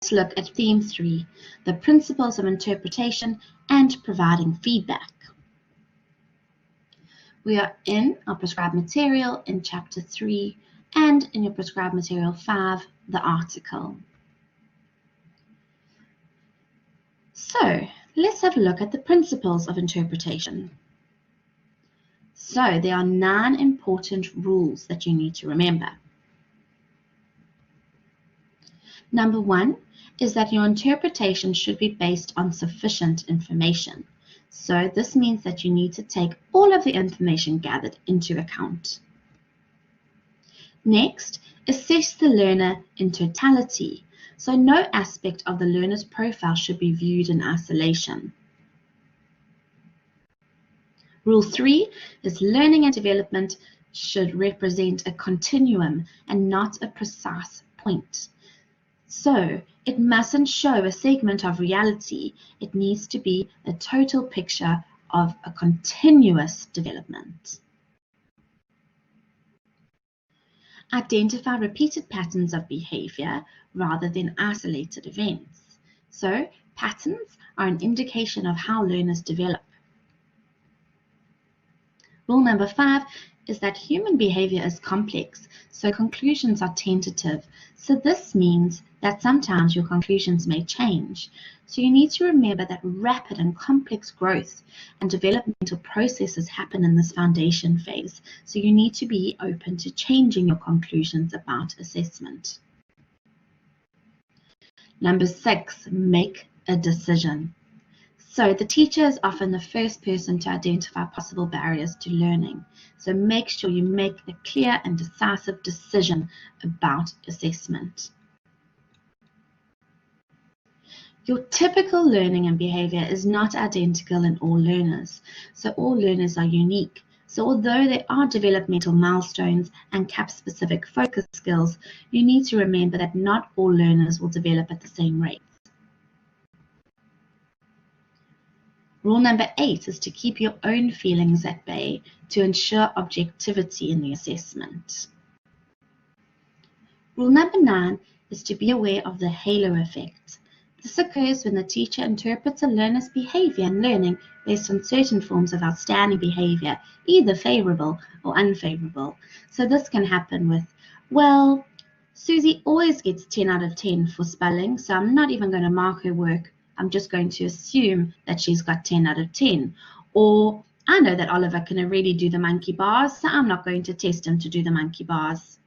let's look at theme 3, the principles of interpretation and providing feedback. We are in our prescribed material in chapter 3 and in your prescribed material 5, the article. So let's have a look at the principles of interpretation. So there are 9 important rules that you need to remember. Number 1 is that your interpretation should be based on sufficient information. So this means that you need to take all of the information gathered into account. Next, assess the learner in totality. So no aspect of the learner's profile should be viewed in isolation. Rule 3 is learning and development should represent a continuum and not a precise point. So it mustn't show a segment of reality. It needs to be a total picture of a continuous development. Identify repeated patterns of behavior rather than isolated events. So patterns are an indication of how learners develop. Rule number 5 is that human behavior is complex, so conclusions are tentative. So this means that sometimes your conclusions may change. So you need to remember that rapid and complex growth and developmental processes happen in this foundation phase. So you need to be open to changing your conclusions about assessment. Number 6, make a decision. So the teacher is often the first person to identify possible barriers to learning. So make sure you make a clear and decisive decision about assessment. Your typical learning and behavior is not identical in all learners. So all learners are unique. So although there are developmental milestones and CAP-specific focus skills, you need to remember that not all learners will develop at the same rate. Rule number 8 is to keep your own feelings at bay to ensure objectivity in the assessment. Rule number 9 is to be aware of the halo effect. This occurs when the teacher interprets a learner's behavior and learning based on certain forms of outstanding behavior, either favorable or unfavorable. So this can happen with, well, Susie always gets 10 out of 10 for spelling, so I'm not even going to mark her work. I'm just going to assume that she's got 10 out of 10. Or I know that Oliver can already do the monkey bars, so I'm not going to test him to do the monkey bars.